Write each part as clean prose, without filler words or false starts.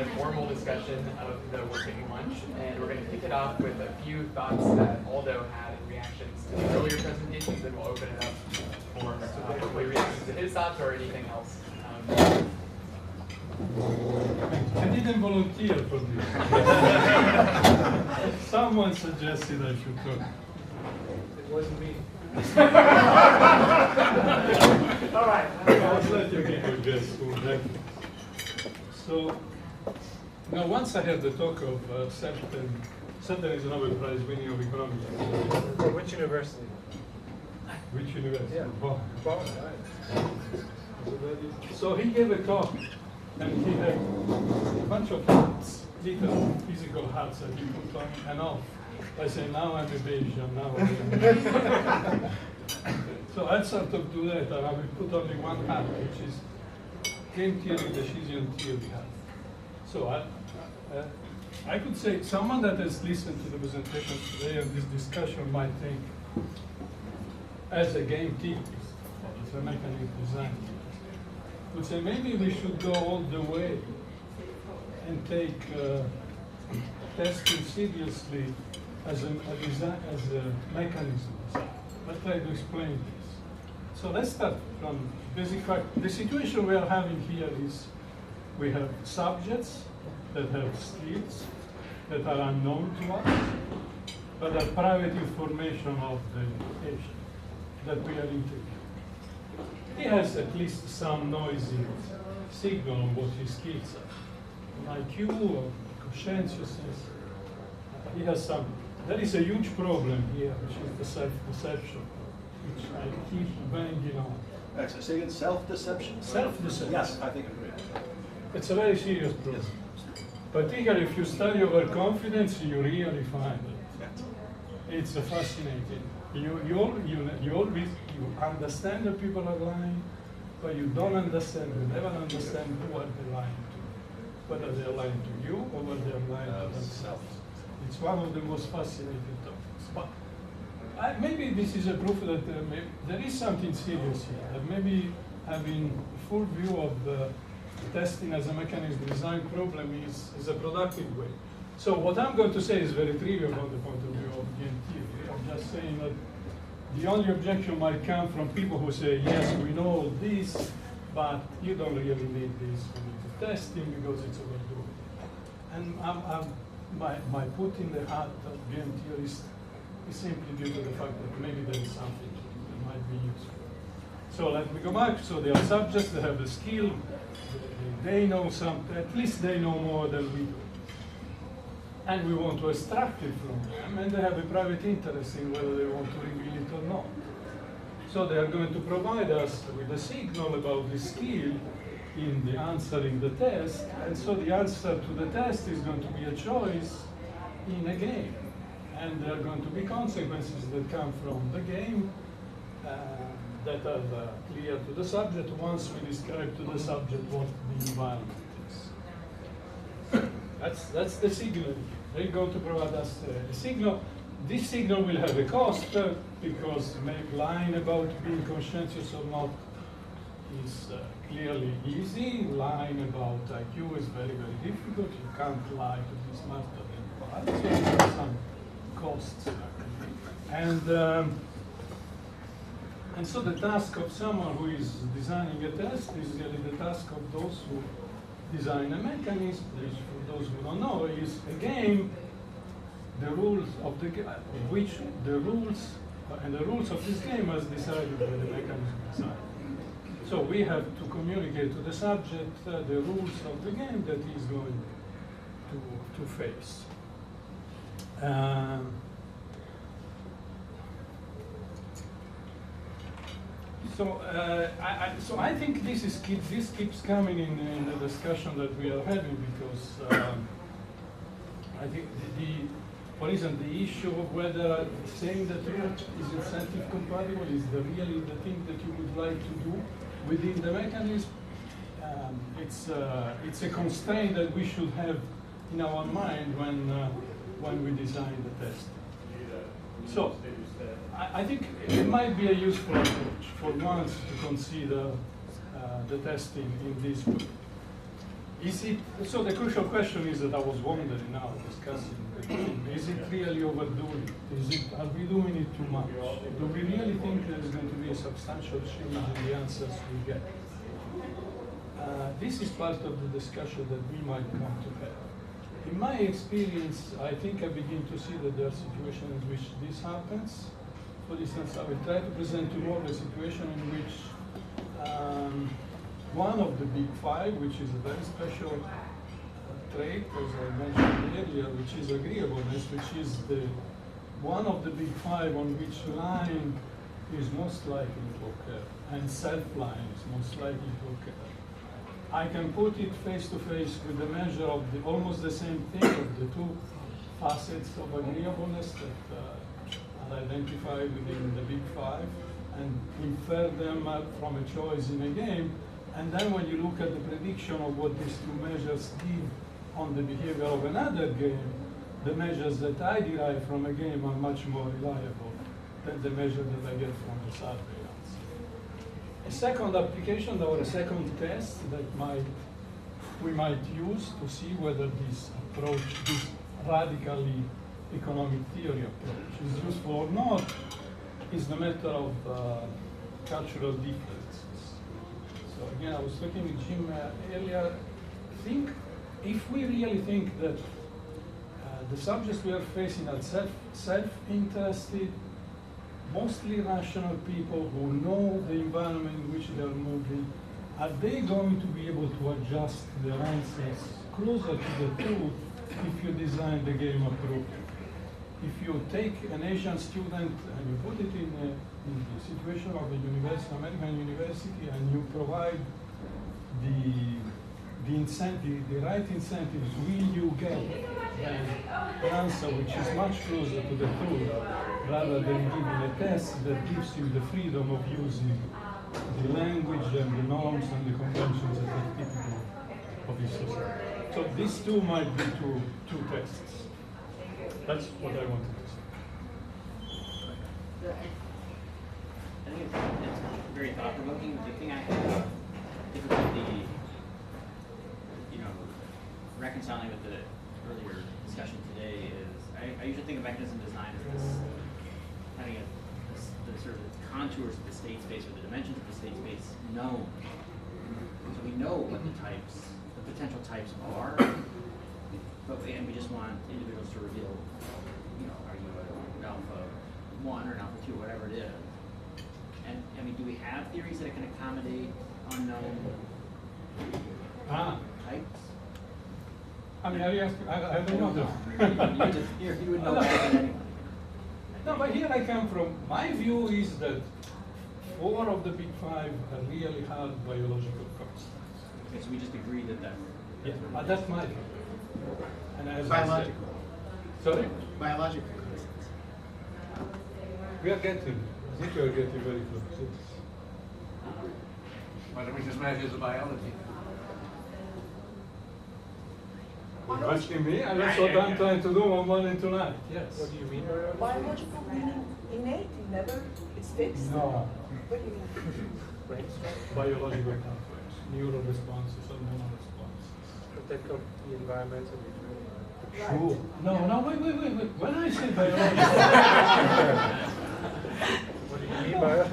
A formal discussion of the working lunch, and we're going to kick it off with a few thoughts that Aldo had in reactions to the earlier presentations, and we'll open it up for hopefully reactions to his thoughts or anything else. I didn't volunteer for this. Someone suggested I should talk. It wasn't me. All right. I'll let you give a guess. So, now once I had the talk of Certain is a Nobel Prize winning of economics. For which university? Which university? Yeah. Bonn. Bonn, right. So he gave a talk, and he had a bunch of hats, little physical hats that he put on and off. I say, now I'm a Bayesian, now I'm a Bayesian. So I sort of do that, and I will put only one hat, which is game theory, decision theory hat. So I could say someone that has listened to the presentation today and this discussion might think, as a game theorist, or as a mechanical design, would say maybe we should go all the way and take testing seriously as a mechanism. Let's try to explain this. So let's start from basic fact. The situation we are having here is we have subjects that have skills that are unknown to us, but are private information of the patient that we are integrating. He has at least some noisy signal on what his skills are. IQ or conscientiousness. He has some. There is a huge problem here, which is the self-deception, which I keep banging on. Actually, say again, self-deception? Self-deception. Yes, I think I agree. It's a very serious problem. Yes. Particularly if you study overconfidence, you really find it. Yes. It's fascinating. You understand that people are lying, but you don't understand, you never understand who are they lying to. Whether they're lying to you or whether they're lying to themselves. It's one of the most fascinating topics. But maybe this is a proof that there is something serious here. That maybe having a full view of testing as a mechanism design problem is a productive way. So what I'm going to say is very trivial from the point of view of game theory. I'm just saying that the only objection might come from people who say, yes, we know all this, but you don't really need this for testing because it's overdue. And my put in the hat of game theorist is simply due to the fact that maybe there is something that might be useful. So let me go back. So they are subjects, they have a skill, they know something, at least they know more than we do. And we want to extract it from them, and they have a private interest in whether they want to reveal it or not. So they are going to provide us with a signal about the skill in the answering the test, and so the answer to the test is going to be a choice in a game. And there are going to be consequences that come from the game that are clear to the subject once we describe to the subject what the environment is. That's the signal. They're going to provide us a signal. This signal will have a cost because lying about being conscientious or not is clearly easy. Lying about IQ is very, very difficult. You can't lie to be smarter than you are. So there are some costs. And so the task of someone who is designing a test is really the task of those who design a mechanism, which for those who don't know is a game. The rules of the game, the rules of this game as decided by the mechanism design. So we have to communicate to the subject the rules of the game that he is going to face. So I think this keeps coming in the discussion that we are having because I think for instance, the issue of whether saying the truth is incentive compatible is really the thing that you would like to do within the mechanism. It's a constraint that we should have in our mind when we design the test. So I think it might be a useful approach for once to consider the testing in this way. Is it, so the crucial question is that I was wondering now, discussing, is it really overdoing it? Is it, are we doing it too much? Do we really think there is going to be a substantial change in the answers we get? This is part of the discussion that we might come to have. In my experience, I think I begin to see that there are situations in which this happens. For instance, I will try to present to you all a situation in which one of the big five, which is a very special trait, as I mentioned earlier, which is agreeableness, which is the one of the big five on which line is most likely to occur, and self-line is most likely to occur. I can put it face to face with the measure of almost the same thing of the two facets of agreeableness that are identified within the big five, and infer them from a choice in a game. And then when you look at the prediction of what these two measures give on the behavior of another game, the measures that I derive from a game are much more reliable than the measure that I get from the surveillance. A second application or a second test that we might use to see whether this approach, this radically economic theory approach, is useful or not, is the matter of cultural differences. So again, I was talking with Jim earlier. If we really think that the subjects we are facing are self-interested, mostly rational people who know the environment in which they are moving, are they going to be able to adjust their answers closer to the truth if you design the game appropriately? If you take an Asian student and you put it in the situation of a university, American university, and you provide the incentive, the right incentives, will you get an answer which is much closer to the truth rather than giving a test that gives you the freedom of using the language and the norms and the conventions that are typical of your society. So these two might be two tests. That's what I wanted to say. I think it's very thought-provoking. The thing I have difficulty, reconciling with the earlier discussion today is I usually think of mechanism design as this having the sort of contours of the state space or the dimensions of the state space known. So we know what the potential types are, but we just want individuals to reveal, are you an alpha 1 or an alpha 2, whatever it is. And I mean, do we have theories that can accommodate unknown types? I mean, I don't know. You would know better than anyone. No, but here I come from. My view is that 4 of the big 5 are really hard biological constants. Okay, so we just agree that that's... Yeah, but that's my view. And as Biological. Sorry? Biological constants. We are getting, I think we are getting very close. Yes. Why don't we just measure the biology? You're asking me, and that's what I'm trying to do one morning tonight. Yes. What do you mean by that? Biological meaning innate, it's fixed? No. What do you mean? Biological pathways, neural responses, hormonal responses. But that could be environmental. Sure. No, wait. When I say biological, What do you mean by that?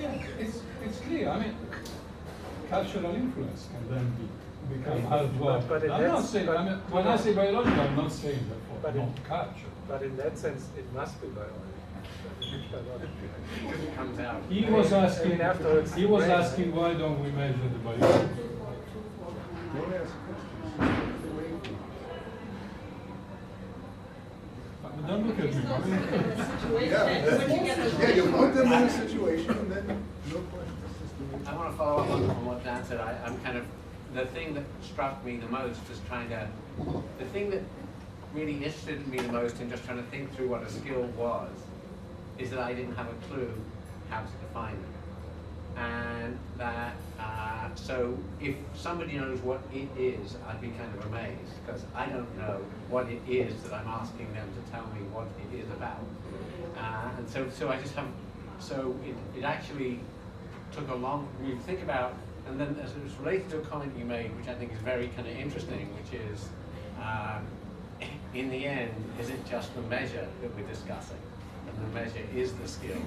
yeah, it's clear. I mean, cultural influence can then become hardwired. But in I'm that not saying, but- I mean, when I say biological, I'm not saying that for But in- not culture. But in that sense, it must be biological. Because it comes out. He was asking, I mean, afterwards, he was right. asking why don't we measure the biology? Don't ask questions. Don't look at me. I mean, Yeah, you put them in a situation and then no questions. I want to follow up on what Dan said. I'm kind of, the thing that struck me the most is the thing that really interested me the most in just trying to think through what a skill was, is that I didn't have a clue how to define it. And that, so if somebody knows what it is, I'd be kind of amazed, because I don't know what it is that I'm asking them to tell me what it is about. And so I just have, so it actually took a long, you think about, and then as it's related to a comment you made, which I think is very kind of interesting, which is, in the end, is it just the measure that we're discussing? And the measure is the skill?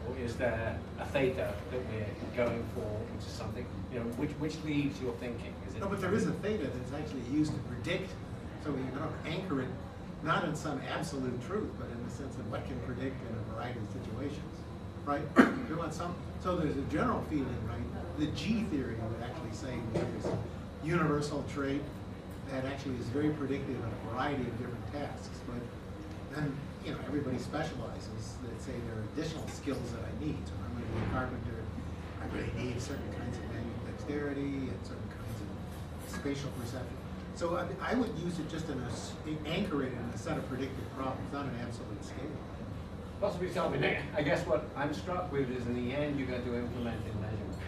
Or is there a theta that we're going for, which is something, you know, which leads your thinking? Is it? No, but there is a theta that's actually used to predict, so you don't anchor it, not in some absolute truth, but in the sense of what can predict in a variety of situations, right? You want some, so there's a general feeling, right? The G theory would actually say there's a universal trait that actually is very predictive of a variety of different tasks, but then, you know, everybody specializes. They say there are additional skills that I need. So I'm going to be a carpenter. I really need certain kinds of manual dexterity and certain kinds of spatial perception. So I would use it just in anchor it in a set of predictive problems, not an absolute scale. Possibly something. I guess what I'm struck with is in the end you're going to implement in measurement.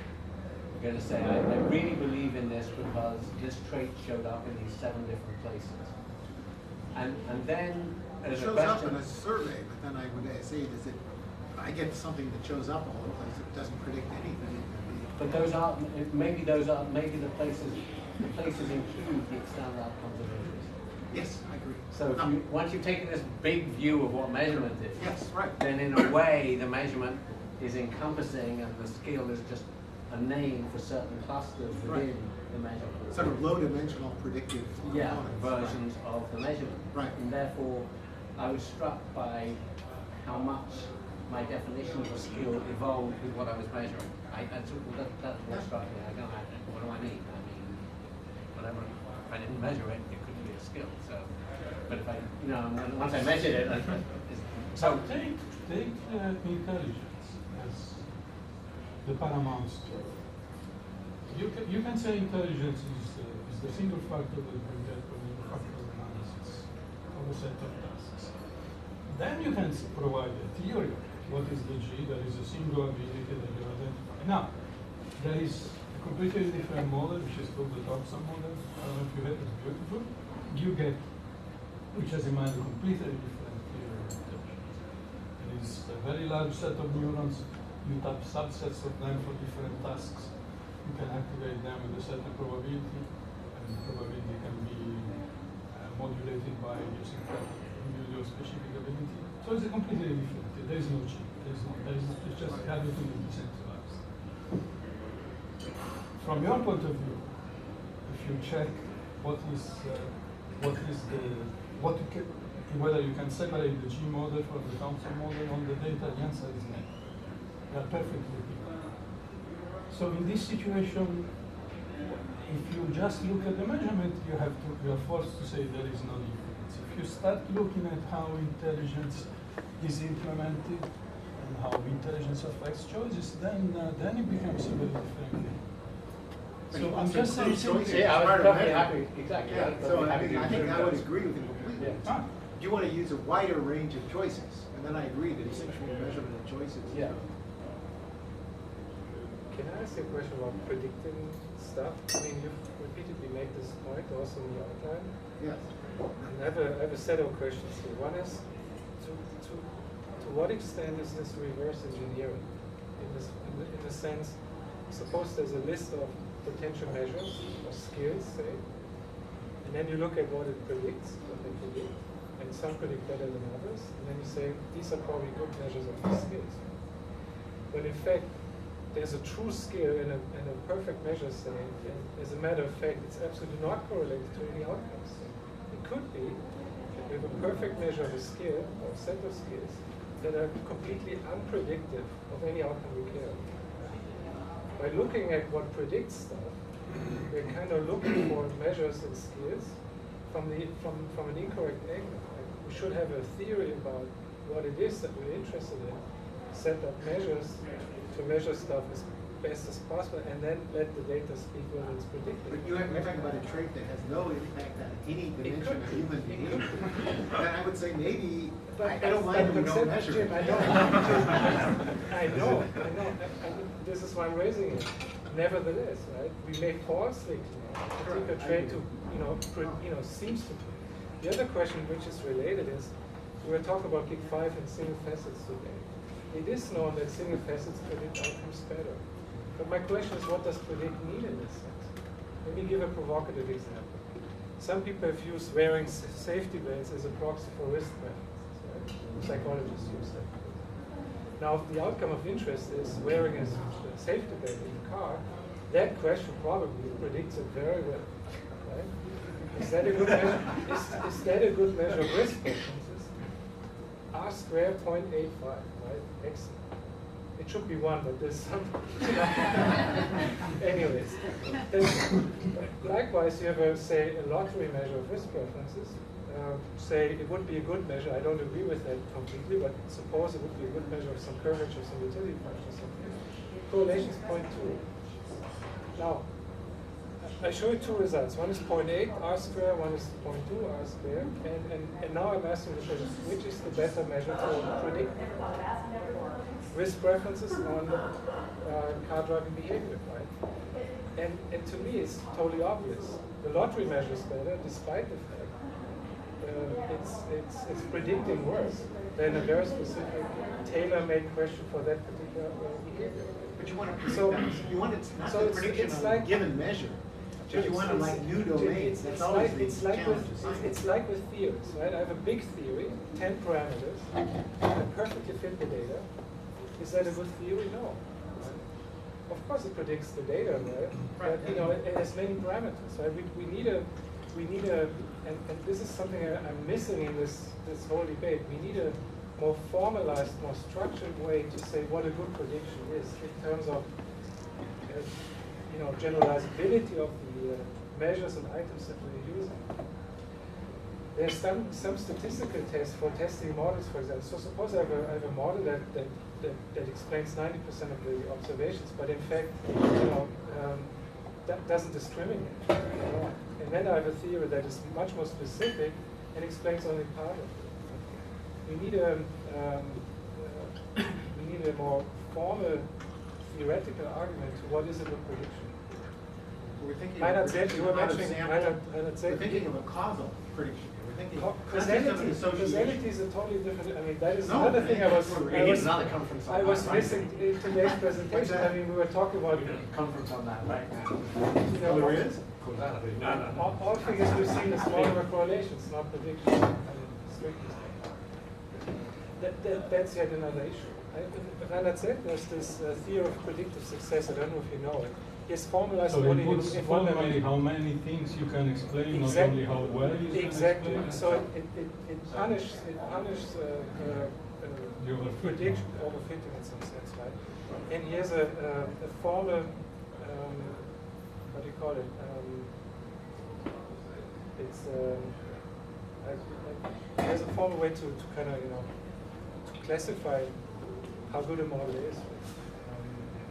You're going to say, I really believe in this because this trait showed up in these 7 different places. And then It as a shows up question, in a survey, but then I would say is it, I get something that shows up all over the place, it doesn't predict anything. but those are maybe the places include the external outcomes of measures. Yes, I agree. So if you, once you've taken this big view of what measurement is, Yes, right. then in a way the measurement is encompassing and the skill is just a name for certain clusters within the measurement. Sort of low-dimensional predictive components. Versions of the measurement. Right. And therefore, I was struck by how much my definition of a skill evolved with what I was measuring. That's what struck me. What do I mean? I mean, whatever. If I didn't measure it, it couldn't be a skill. So, but if I, you know, once I measured it, so take intelligence as the paramount skill. You can say intelligence is the single factor that we get from the factor analysis of a set of tasks. Then you can provide a theory. What is the G? There is a single ability that you identify. Now, there is a completely different model, which is called the Thompson model. I don't know if you have it, it's beautiful. You get, which has in mind a completely different theory of intelligence. It is a very large set of neurons. You tap subsets of them for different tasks. You can activate them with a certain probability, and the probability can be modulated by using individual specific ability. So it's a completely different. There is no chip. It's just everything is decentralized. From your point of view, if you check whether you can separate the G model from the Thompson model on the data, the answer is no. They are perfectly equivalent. So in this situation, if you just look at the measurement, you are forced to say there is no difference. If you start looking at how intelligence is implemented and how intelligence affects choices, then it becomes a very different game. So I'm just saying choices. yeah, I was Part of perfectly measure. happy. Exactly. Yeah, I'd so be I happy mean, to I think observe I would those. agree with you completely. Yeah. You want to use a wider range of choices, and then I agree that essentially measurement of choices. Yeah. Can I ask you a question about predicting stuff? I mean, you've repeatedly made this point also in the outline. Yes. And I have a set of questions here. One is, to what extent is this reverse engineering? In the sense, suppose there's a list of potential measures or skills, say, and then you look at what it predicts, what they predict, and some predict better than others, and then you say, these are probably good measures of these skills. But in fact, there's a true skill and a perfect measure, say, and as a matter of fact, it's absolutely not correlated to any outcomes. It could be that we have a perfect measure of a skill, or a set of skills, that are completely unpredictive of any outcome we care about. By looking at what predicts stuff, we're kind of looking for measures and skills from an incorrect angle. Like we should have a theory about what it is that we're interested in, set up measures to measure stuff as best as possible, and then let the data speak whether it's predicted. But you're talking about a trait that has no impact on any dimension of human behavior. And I would say maybe, I don't mind if we don't measure Jim, it. I know. This is why I'm raising it. Nevertheless, right, we may falsely claim a particular trait to, seems to be. The other question which is related is, we were talking about Gig 5 and single facets today. It is known that single facets predict outcomes better. But my question is, what does predict mean in this sense? Let me give a provocative example. Some people have used wearing safety belts as a proxy for risk preferences, right? Psychologists use that. Now, if the outcome of interest is wearing a safety belt in the car, that question probably predicts it very well, right? Is that a good measure? Is that a good measure of risk preferences? R squared 0.85, right? Excellent. It should be 1, but there's some. Anyways, then, likewise, you have say a lottery measure of risk preferences. Say it would be a good measure. I don't agree with that completely, but suppose it would be a good measure of some curvature, some utility function, something. Correlation is 0.2. Now, I show you two results. One is 0.8 R squared, one is 0.2 R squared, and now I'm asking the question, which is the better measure to predict risk preferences on car driving behavior, right? And to me, it's totally obvious. The lottery measure is better, despite the fact it's predicting worse than a very specific, tailor-made question for that particular behavior. But you want to predict that. You want it not the prediction of a given measure. But you want to like new domains. That's always the challenge of science. It's like with theories, right? I have a big theory, 10 parameters, that perfectly fit the data. Is that a good theory? No. Of course, it predicts the data, right? But you know, it has many parameters. Right? We need a, and this is something I'm missing in this whole debate. We need a more formalized, more structured way to say what a good prediction is in terms of, you know, generalizability of the measures and items that we're using. There's some statistical tests for testing models, for example. So suppose I have a model that explains 90% of the observations, but in fact, you know, that doesn't discriminate. You know? And then I have a theory that is much more specific and explains only part of it. We need a more formal theoretical argument to what is a good prediction. We're thinking we're thinking of a causal prediction. We're thinking causality is a totally different. I mean, that is another thing I was missing in today's presentation. I mean, we were talking about Conference on that right now. You know, there is? all figures we've seen is modular correlations, not predictions. I mean, strictly speaking. That's yet another issue. Reinhard said there's this theory of predictive success. I don't know if you know it. Yes, formalized so modeling it puts in one formally how many things you can explain, exactly. not only how well you can exactly. explain. So it punishes The overfitting. prediction overfitting in some sense, right? And here's a formal what do you call it? There's a formal way to kind of, you know, to classify how good a model is.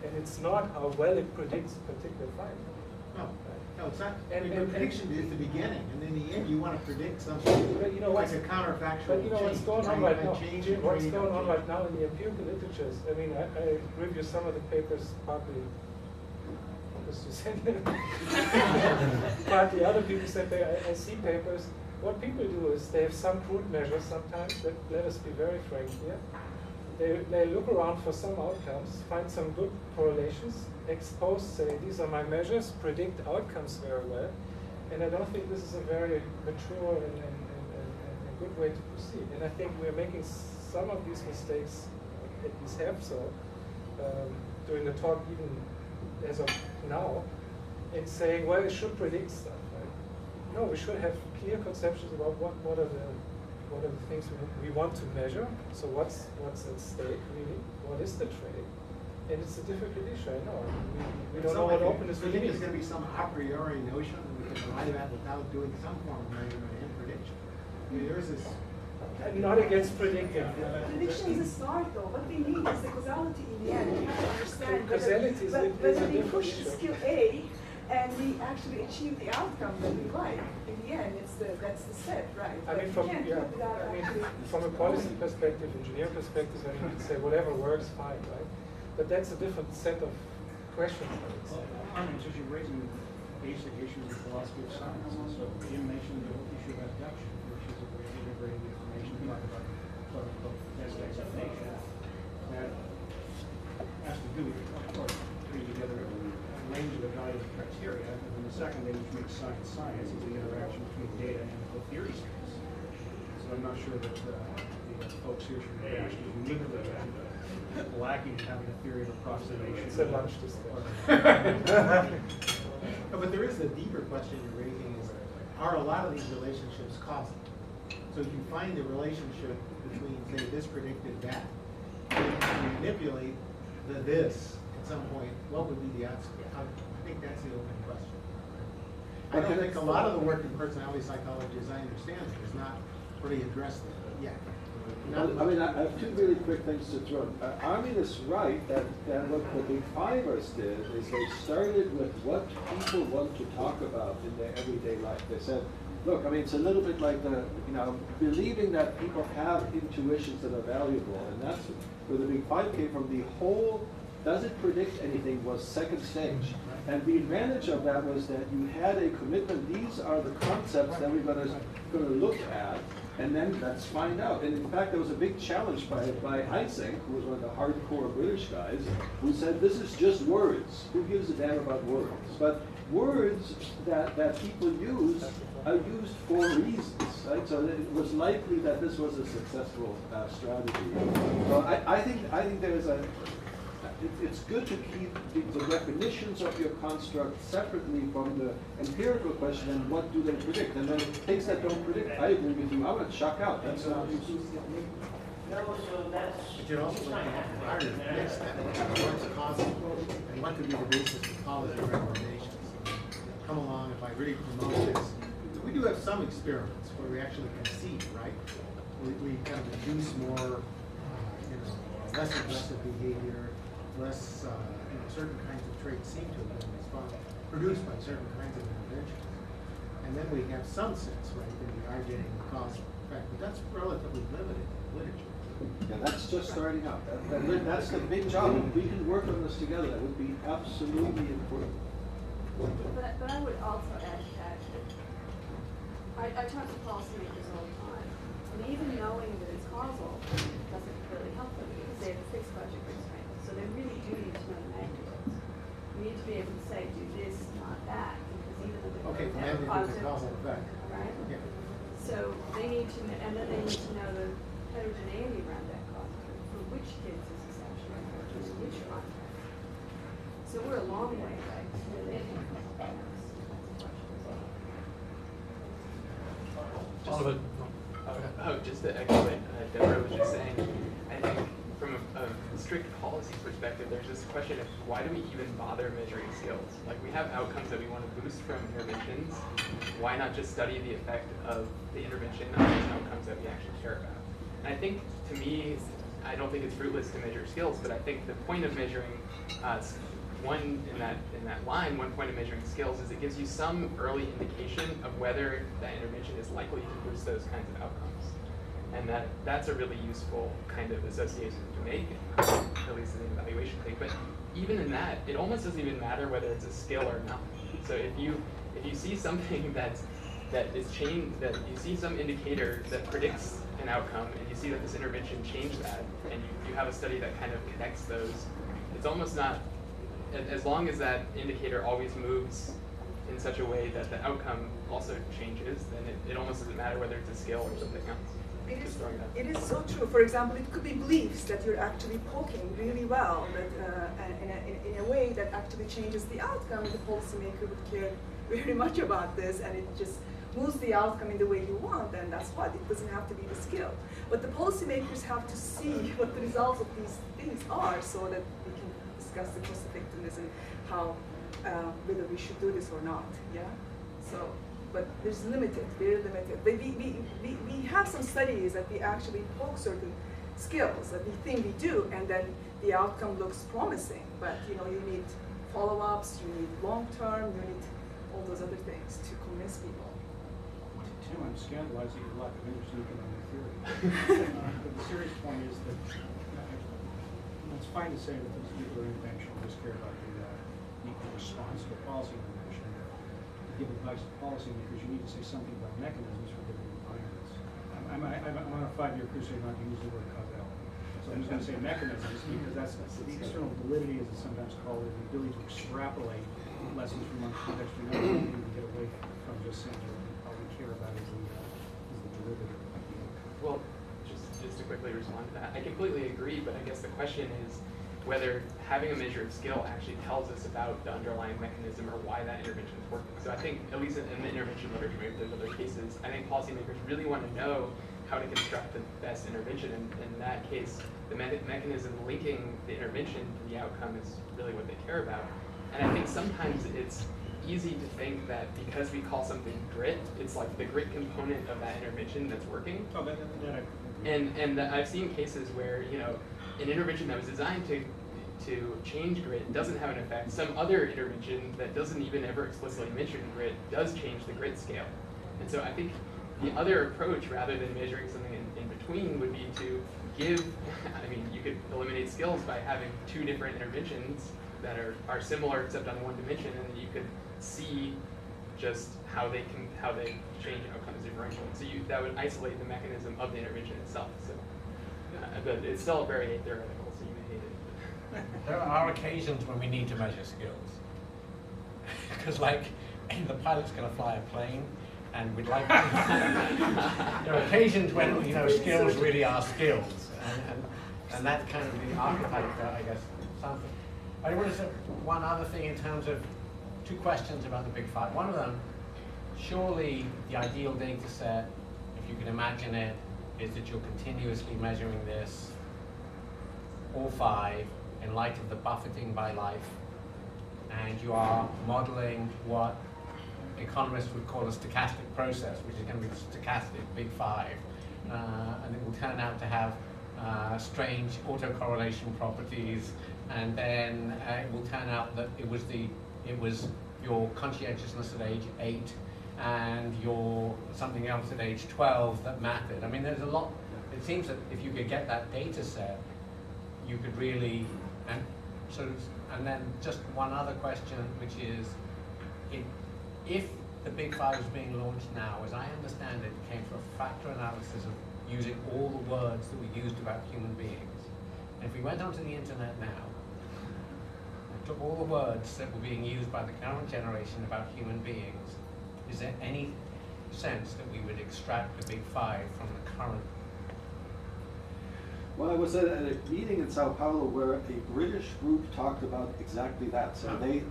And it's not how well it predicts a particular finding. No, it's not. And prediction is the beginning, and in the end, you want to predict something but you know, like a counterfactual but you know what's change. going on right now? Jim, What's going on right now in the empirical literatures? I mean, I review some of the papers, partly because you send them. Partly other people send papers. I see papers. What people do is they have some crude measures sometimes, but let us be very frank here. They look around for some outcomes, find some good correlations, expose, say, these are my measures, predict outcomes very well. And I don't think this is a very mature and good way to proceed. And I think we're making some of these mistakes, at least have so, during the talk even as of now, in saying, well, it should predict stuff, right? No, we should have clear conceptions about what are the things we want to measure. So what's at stake, really? What is the trade? And it's a difficult issue, I know. We don't know what openness we really think means. there's going to be some a priori notion that we can arrive at without doing some form of measurement and prediction. I mean, there's this. I'm not against predicting. Prediction is a start, though. What we need is the causality in the end. We have to understand Causality is a whether we different push issue. the skill A and we actually achieve the outcome that we like. In the end, that's the step, right? I mean, But we can't do it without actually. from a policy perspective, engineer perspective, I mean, you can say whatever works, fine, right? But that's a different set of questions, I would say. Armin, since you're raising basic issues of philosophy of science, so you mentioned the issue of abduction, which is a way of integrating information, talk about quote-unquote best explanation. That has to do with, of course, putting together a range of evaluative criteria, and then the second thing which makes science science is the interaction between data and the theory space. So I'm not sure that the folks here should be actually uniquely lacking in having a theory of approximation. It's a lunch discussion. No, but there is a deeper question you're raising is, are a lot of these relationships causal? So if you find a relationship between, say, this predicted that, and you manipulate the this at some point, what would be the outcome? I think that's the open question. I don't think a lot of the work in personality psychology, as I understand it, has not really addressed it yet. I mean, I have two really quick things to throw. Armin is right that what the Big Fivers did is they started with what people want to talk about in their everyday life. They said, look, I mean, it's a little bit like the, believing that people have intuitions that are valuable, and that's where the Big Five came from. The whole, does it predict anything, was second stage. And the advantage of that was that you had a commitment, these are the concepts that we're going to look at, and then let's find out. And in fact, there was a big challenge by Ising, who was one of the hardcore British guys, who said, this is just words. Who gives a damn about words? But words that people use are used for reasons, right? So it was likely that this was a successful strategy. So I think there is it's good to keep the definitions of your construct separately from the empirical question and what do they predict. And then things that don't predict, I agree with you, I would chuck out. That's But you'd also like to have harder mix that what's causal and what could be the basis of policy recommendations. Come along if I really promote this. We do have some experiments where we actually can see, right? We kind of induce more, less aggressive behavior, less, certain kinds of traits seem to have been produced by certain kinds of interventions. And then we have some sense, right, that we are getting the causal effect, but that's relatively limited in literature. Yeah, that's just starting out. That's the big job. If we can work on this together, that would be absolutely important. But I would also add that I talk to policymakers all the time, and even knowing that it's causal doesn't really help them because they have a fixed budget constraint. So they really do need to know the magnitudes. You need to be able to say, do this, not that, because even though Okay, they magnitude have is a causal effect. right? Yeah. So they need to, and then they need to know the heterogeneity around that cost curve, for which kids is this actually important, in which context. So we're a long way away from the just to echo what Deborah was just saying, I think from a strict policy perspective, there's this question of why do we even bother measuring skills? Like we have outcomes that we want to boost from interventions. Why not just study the effect of the intervention on those outcomes that we actually care about? And I think, to me, I don't think it's fruitless to measure skills, but I think the point of measuring one point of measuring skills is it gives you some early indication of whether that intervention is likely to boost those kinds of outcomes. And that's a really useful kind of association to make, at least in the evaluation thing. But even in that, it almost doesn't even matter whether it's a skill or not. So if you see something that you see some indicator that predicts an outcome, and you see that this intervention changed that, and you have a study that kind of connects those, it's almost not, as long as that indicator always moves in such a way that the outcome also changes, then it almost doesn't matter whether it's a skill or something else. It is so true. For example, it could be beliefs that you're actually poking really well, in a way that actually changes the outcome. The policymaker would care very much about this, and it just moves the outcome in the way you want, and that's what. It doesn't have to be the skill. But the policymakers have to see what the results of these things are so that we can discuss the cost effectiveness and how, whether we should do this or not, yeah? So, but there's very limited. But we have some studies that we actually poke certain skills that we think we do, and then the outcome looks promising. But you need follow-ups, you need long-term, you need all those other things to convince people. Tim, I'm scandalized at your lack of interest in economic theory. But the serious point is that it's fine to say that these people are interventional, just care about the response to a policy intervention. Give advice to policymakers, you need to say something about mechanisms for giving requirements. I'm on a 5-year crusade not to use the word causal. So I'm just going to say mechanisms because that's the external validity, as it's sometimes called, the ability to extrapolate lessons from lunch discussion. I don't think we can get away from just saying all we care about is the derivative. Well, just to quickly respond to that, I completely agree, but I guess the question is whether having a measure of skill actually tells us about the underlying mechanism or why that intervention is working. So I think, at least in the intervention literature, maybe there's other cases, I think policymakers really want to know how to construct the best intervention, and in that case, the mechanism linking the intervention to the outcome is really what they care about. And I think sometimes it's easy to think that because we call something grit, it's like the grit component of that intervention that's working. Oh, that And I've seen cases where, you know, an intervention that was designed to change grit doesn't have an effect. Some other intervention that doesn't even ever explicitly mention grit does change the grit scale. And so I think the other approach, rather than measuring something in between, would be to give, I mean, you could eliminate skills by having two different interventions that are similar except on one dimension, and then you could see just how they change outcomes differentially. So that would isolate the mechanism of the intervention itself. So, but it's still very theoretical, so you may hate it. There are occasions when we need to measure skills. Because like, the pilot's going to fly a plane, and we'd like there are occasions when, you know, skills really are skills. And that's kind of the archetype that, I guess, something. I want to say one other thing in terms of two questions about the Big Five. One of them, surely the ideal data set, if you can imagine it, is that you're continuously measuring this, all five, in light of the buffeting by life, and you are modeling what economists would call a stochastic process, which is going to be the stochastic Big Five, and it will turn out to have strange autocorrelation properties, and then it will turn out that it was your conscientiousness at age 8 and your something else at age 12 that mattered. I mean, there's a lot. It seems that if you could get that data set, you could really, and then just one other question, which is, if the Big Five is being launched now, as I understand it, came through a factor analysis of using all the words that we used about human beings. And if we went onto the internet now, and took all the words that were being used by the current generation about human beings, is there any sense that we would extract the Big Five from the current? Well, I was at a meeting in Sao Paulo where a British group talked about exactly that. So they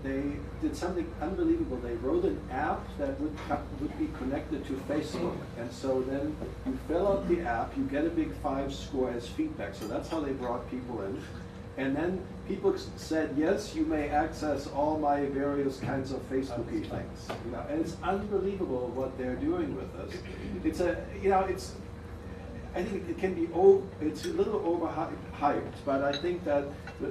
did something unbelievable. They wrote an app that would be connected to Facebook. And so then you fill out the app, you get a Big Five score as feedback. So that's how they brought people in. And then people said, yes, you may access all my various kinds of Facebooky things. You know, and it's unbelievable what they're doing with this. It's I think it can be it's a little overhyped, but I think that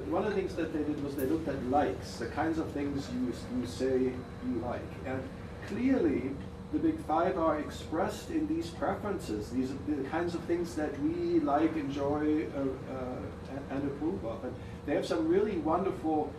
one of the things that they did was they looked at likes, the kinds of things you say you like. And clearly, the Big Five are expressed in these preferences. These are the kinds of things that we like, enjoy, and approve of. And they have some really wonderful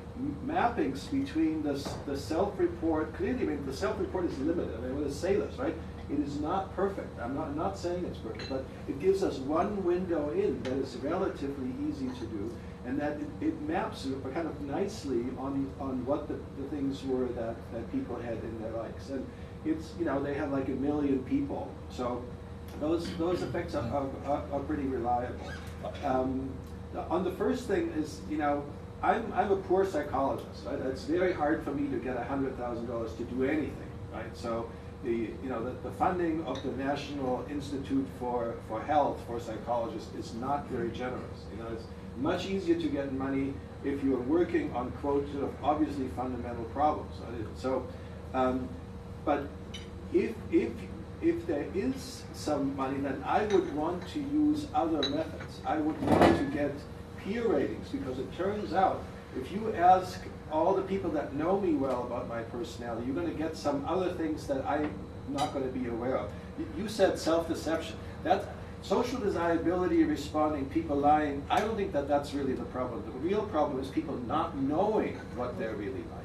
mappings between the self-report. Clearly, I mean, the self-report is limited. I mean, I want to say this, right? It is not perfect. I'm not saying it's perfect, but it gives us one window in that is relatively easy to do, and that it maps kind of nicely on what the things were that people had in their likes. And it's, you know, they have like 1 million people, so those effects are pretty reliable. On the first thing is, you know, I'm a poor psychologist, right? It's very hard for me to get $100,000 to do anything, right? So the funding of the National Institute for Health for psychologists is not very generous. You know, it's much easier to get money if you're working on, quote, sort of obviously fundamental problems. Right? So, but if there is some money, then I would want to use other methods. I would want to get peer ratings, because it turns out if you ask all the people that know me well about my personality, you're going to get some other things that I'm not going to be aware of. You said self-deception. That's social desirability, responding, people lying. I don't think that that's really the problem. The real problem is people not knowing what they're really like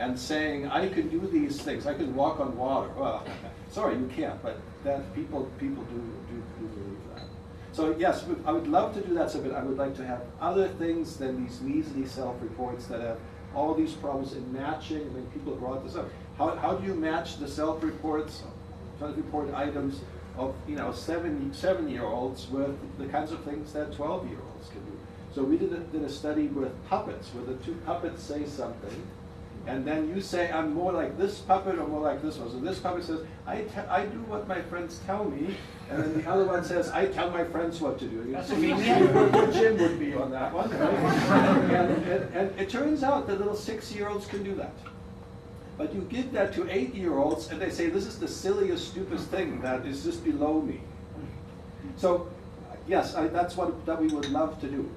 and saying, I can do these things. I can walk on water. Well, sorry, you can't, but that people do believe that. So yes, I would love to do that, but I would like to have other things than these measly self-reports that have all these problems in matching. I mean, people brought this up. How do you match the self-reported items of 7-year-olds with the kinds of things that 12-year-olds can do? So we did a study with puppets, where the two puppets say something, and then you say, I'm more like this puppet or more like this one. So this puppet says, I do what my friends tell me, and then the other one says, I tell my friends what to do. So we knew where Jim would be on that one. Right? And it turns out that little 6-year-olds can do that. But you give that to 8-year-olds, and they say, this is the silliest, stupidest thing that is just below me. So, yes, that's what that we would love to do.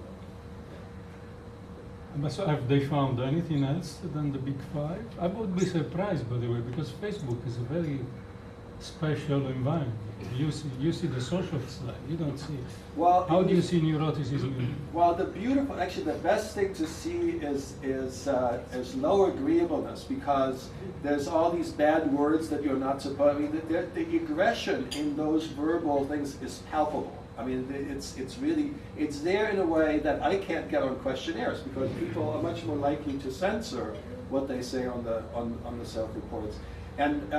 So have they found anything else than the big five? I would be surprised, by the way, because Facebook is a very special environment. You see the social side, you don't see it. Well, how do you see neuroticism? Well, actually the best thing to see is low agreeableness, because there's all these bad words that you're not supposed. I mean, the aggression in those verbal things is palpable. I mean, it's there in a way that I can't get on questionnaires, because people are much more likely to censor what they say on the self-reports. And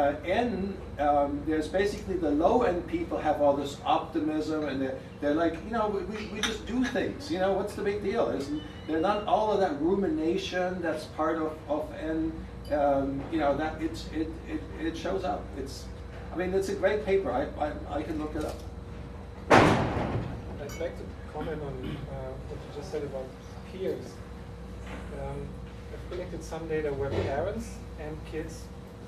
there's basically the low-end people have all this optimism, and they're like, we just do things. What's the big deal? They're not all of that rumination that's part of N. That it shows up. It's a great paper. I can look it up. I'd like to comment on what you just said about peers. I've collected some data where parents and kids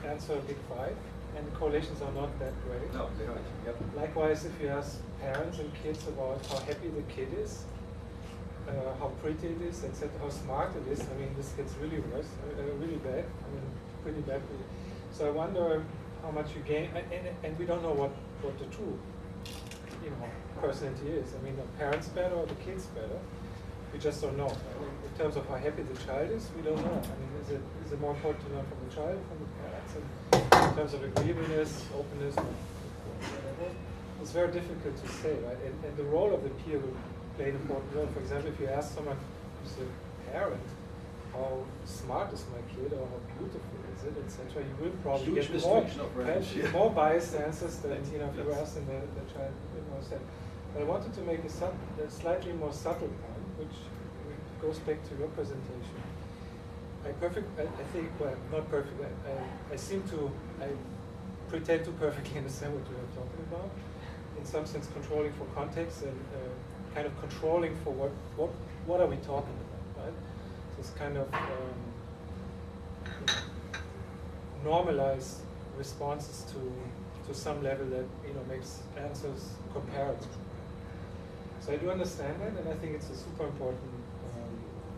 answer a big five, and the correlations are not that great. No, they don't. Yep. Likewise, if you ask parents and kids about how happy the kid is, how pretty it is, etc., how smart it is, this gets really worse, really bad. Pretty bad. So I wonder how much you gain, and we don't know what the true personality is. Are parents better or the kids better? We just don't know. In terms of how happy the child is, we don't know. Is it more important to learn from the child or from the parents? And in terms of agreeableness, openness, whatever, it's very difficult to say, right? And the role of the peer will play an important role. For example, if you ask someone who's a parent, how smart is my kid or how beautiful is it, etc., you will probably get more biased answers than if you were asking the child more said. But I wanted to make a slightly more subtle point, which goes back to your presentation. I think, well, not perfect. I pretend to perfectly understand what you are talking about. In some sense, controlling for context and kind of controlling for what are we talking about, right? So it's kind of normalize responses to some level that makes answers comparable. So I do understand that, and I think it's a super important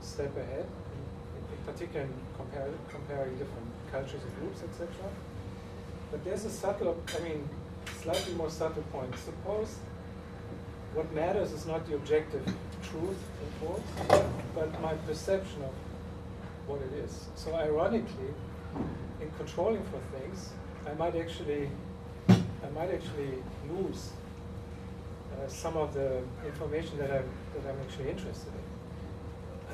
step ahead, in particular in comparing different cultures and groups, etc. But there's a slightly more subtle point. Suppose what matters is not the objective truth, of course, but my perception of what it is. So ironically, in controlling for things, I might actually lose some of the information that I'm actually interested in.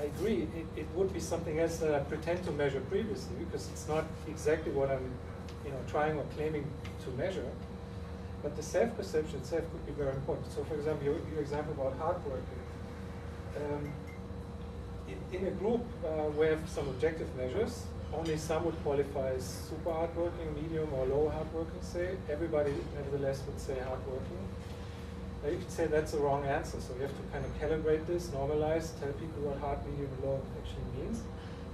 I agree, it would be something else that I pretend to measure previously, because it's not exactly what I'm trying or claiming to measure. But the self-perception itself could be very important. So for example, your example about hard working. In a group we have some objective measures. Only some would qualify as super hardworking, medium or low hardworking, say. Everybody nevertheless would say hardworking. Now you could say that's the wrong answer, so you have to kind of calibrate this, normalize, tell people what hard, medium, and low actually means.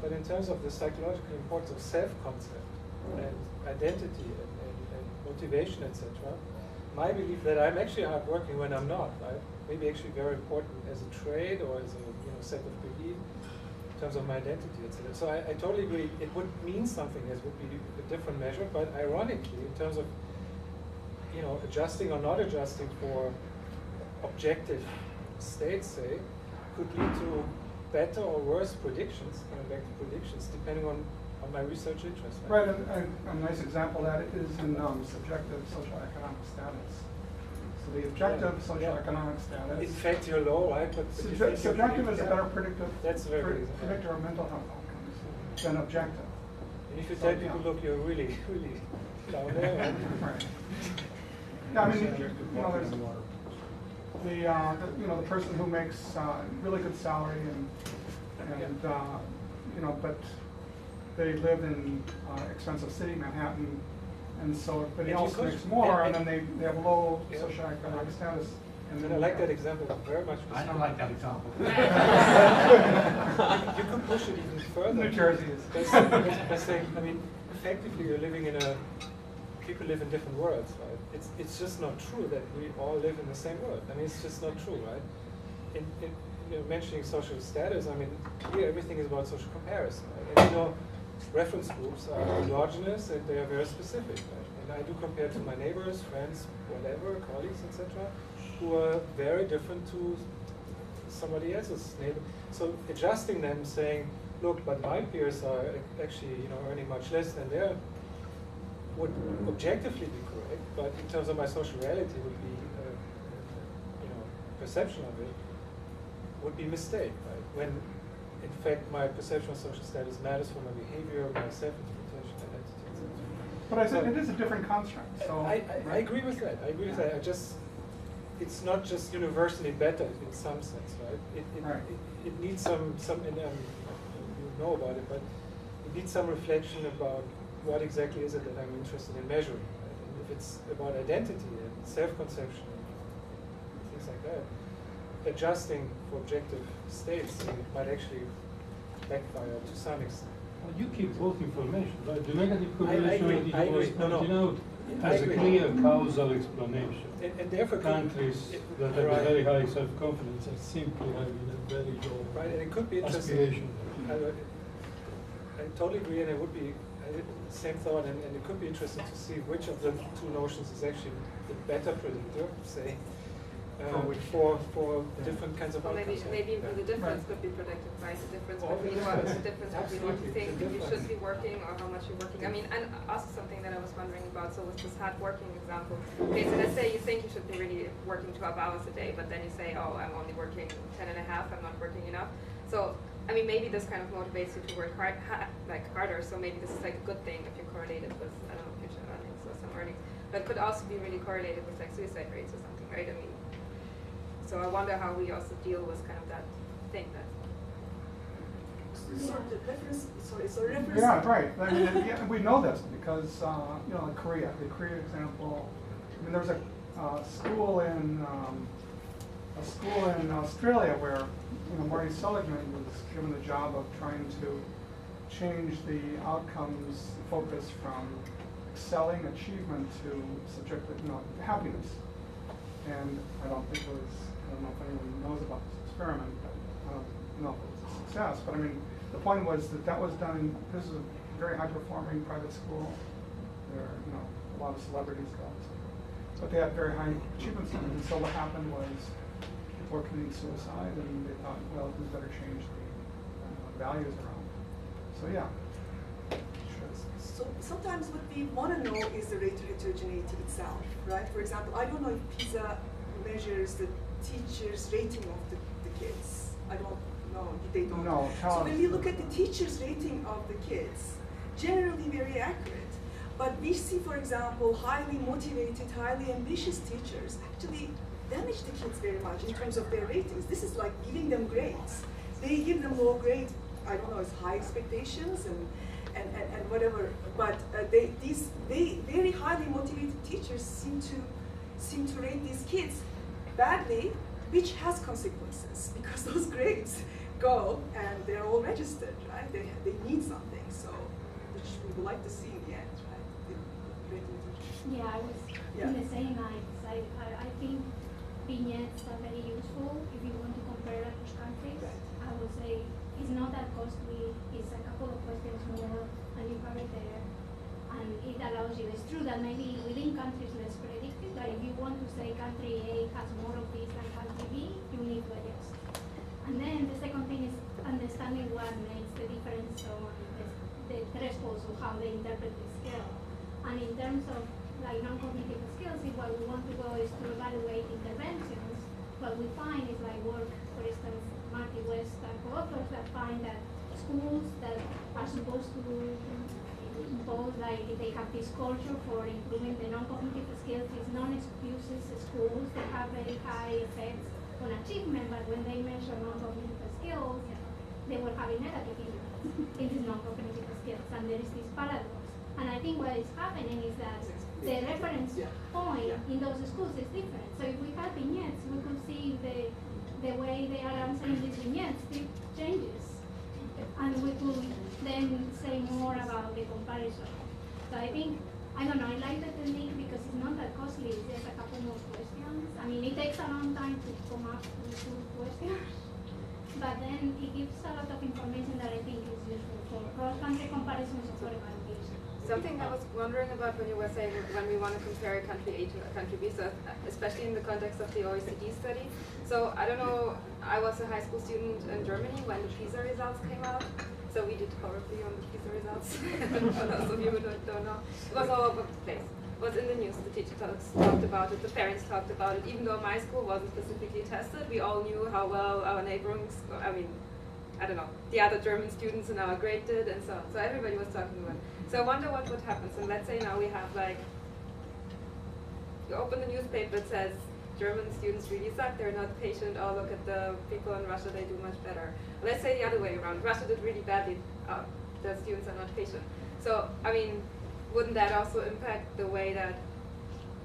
But in terms of the psychological importance of self-concept and identity and motivation, etc., my belief that I'm actually hardworking when I'm not, right? Maybe actually very important as a trait or as a set of belief in terms of my identity, etc. So I totally agree. It would mean something. It would be a different measure, but ironically, in terms of adjusting or not adjusting for objective states, say, could lead to better or worse predictions, coming back to predictions, depending on my research interest. Right, a nice example of that is in subjective socioeconomic status. So the objective socioeconomic status. In fact, you're low, right? But subjective is a better predictor. That's a very good predictor of mental health outcomes. than objective. And if you tell people, look, you're really, really down there. Right. Yeah, I mean, you know, there's the person who makes really good salary and you know, but they live in expensive city, Manhattan, and so everybody else makes more, and then they have low socioeconomic status. And I like that example very much. I don't like that example. You could push it even further. New Jersey is. By saying, I mean, effectively you're living in people live in different worlds, right? It's just not true that we all live in the same world. I mean, it's just not true, right? In you know, mentioning social status, I mean, here everything is about social comparison, right? And you know, reference groups are endogenous and they are very specific, right? And I do compare to my neighbors, friends, whatever, colleagues, etc., who are very different to somebody else's neighbor. So adjusting them, saying, look, but my peers are actually, you know, earning much less than they would objectively be correct, but in terms of my social reality would be, you know, perception of it would be a mistake, right? When in fact my perception of social status matters for my behavior, my self-interpretation, identity, etc. But I said it is a different construct. So I agree with that. I agree with that. It's not just universally better in some sense, right? It needs some and you know about it, but it needs some reflection about what exactly is it that I'm interested in measuring, right? And if it's about identity and self-conception and things like that, adjusting for objective states might actually backfire to some extent. Well, you keep working formation, right? The negative correlation I agree. was pointed out I as a agree. clear causal explanation. And therefore, countries that have a very high self-confidence are simply having a very low right, and it could be interesting. aspiration. I totally agree, and it would be the same thought, and it could be interesting to see which of the two notions is actually the better predictor, say, for different kinds of Or outcomes. maybe the difference could be predicted by the difference between what you think you should be working or how much you're working. I mean, and ask something that I was wondering about. So with this hard working example, okay, so let's say you think you should be really working 12 hours a day, but then you say, oh, I'm only working 10 and a half, I'm not working enough. So, I mean, maybe this kind of motivates you to work harder. So maybe this is like a good thing if you're correlated with, I don't know, future earnings or some earnings. But it could also be really correlated with like suicide rates or something, right? I mean, so I wonder how we also deal with kind of that thing that. Yeah, right. I mean, yeah, we know this because you know, the Korea example. I mean, there's a school in Australia where Marty Seligman was given the job of trying to change the outcomes focus from excelling achievement to subjective, happiness. And I don't know if anyone knows about this experiment, but I don't know if it was a success. But I mean, the point was that was done. This is a very high-performing private school. There, a lot of celebrities go. But they had very high achievement standards. And so what happened was people were committing suicide, and they thought, well, we better change the values around. So yeah. So sometimes what we want to know is the rate of heterogeneity itself, right? For example, I don't know if PISA measures the teachers' rating of the kids. I don't know. They don't. No. So when we look at the teachers' rating of the kids, generally very accurate. But we see, for example, highly motivated, highly ambitious teachers actually damage the kids very much in terms of their ratings. This is like giving them grades. They give them low grades. I don't know, it's high expectations and whatever. But these very highly motivated teachers seem to rate these kids badly, which has consequences because those grades go and they're all registered, right? They need something, so which we would like to see in the end, right? Yeah, I was in the same lines. I think vignettes are very useful if you want to compare across countries. Right. I would say it's not that costly. It's a couple of questions more, and you have it there. And it allows you. It's true that maybe within countries less predictive, but if you want to say country A has more of this than country B, you need to adjust. And then the second thing is understanding what makes the difference on the thresholds of how they interpret the scale. And in terms of like non-cognitive skills, if what we want to go is to evaluate interventions, what we find is like work, for instance, Marty West and co-authors that find that schools that are supposed to impose, like, if they have this culture for improving the non-cognitive skills, it's non-excuses schools that have very high effects on achievement, but when they measure non-cognitive skills, they will have a negative impact in these non-cognitive skills, and there is this paradox. And I think what is happening is that the reference point in those schools is different. So if we have vignettes, we could see the way they are answering these vignettes changes. And we could then say more about the comparison. So I think, I don't know, I like the technique because it's not that costly, it's just a couple more questions. I mean, it takes a long time to come up with 2 questions, but then it gives a lot of information that I think is useful for cross-country comparisons or for evaluation. Something I was wondering about when you were saying when we want to compare country A to country B, so especially in the context of the OECD study. So I don't know, I was a high school student in Germany when the PISA results came out. So we did horribly on the PISA results. For those of you who don't know, it was all over the place. It was in the news. The teacher talked about it. The parents talked about it. Even though my school wasn't specifically tested, we all knew how well our neighboring school, I don't know, the other German students in our grade did, and so on. So everybody was talking about it. So I wonder what would happen. So let's say now we have you open the newspaper, it says German students really suck, they're not patient, oh look at the people in Russia, they do much better. Let's say the other way around, Russia did really badly, the students are not patient. So, wouldn't that also impact the way that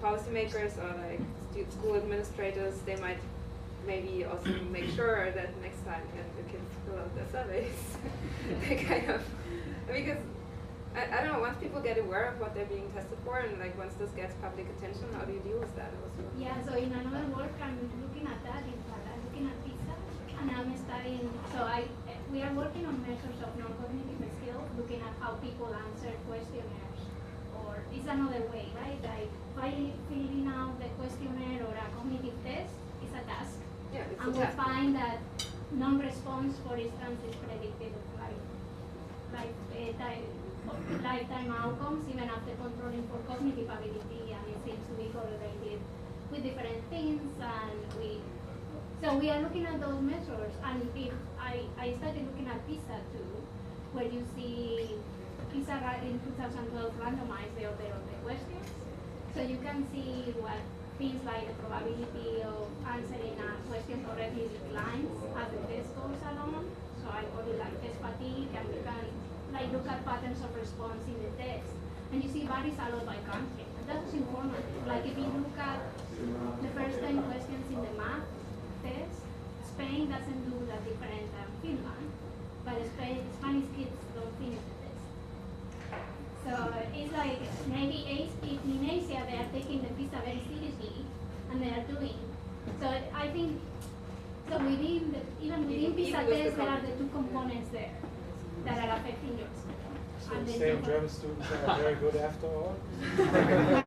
policymakers or school administrators, they might maybe also make sure that next time when the kids fill out their surveys, they kind of, because I don't know, once people get aware of what they're being tested for, and once this gets public attention, how do you deal with that also? Yeah, so in another work, I'm looking at that, in fact, I'm looking at PISA, and I'm studying, we are working on measures of non-cognitive skills, looking at how people answer questionnaires, or it's another way, right? Filling out the questionnaire or a cognitive test is a task. Yeah, it's and we find that non-response, for instance, is predictive of lifetime outcomes, even after controlling for cognitive ability, and it seems to be correlated with different things. And so we are looking at those measures. And if I started looking at PISA too, where you see PISA in 2012 randomized the order of the questions, so you can see what things like the probability of answering a question correctly declines as the test goes along. So I call it test fatigue, and you can look at patterns of response in the text, and you see varies a lot by country. And that's informative. If you look at the first 10 questions in the math test, Spain doesn't do that different than Finland, but Spanish kids don't finish the test. So it's maybe in Asia they are taking the PISA very seriously, and they are doing. So I think, even within PISA tests, there are the 2 components there that are affecting your score. So saying German students are very good after all?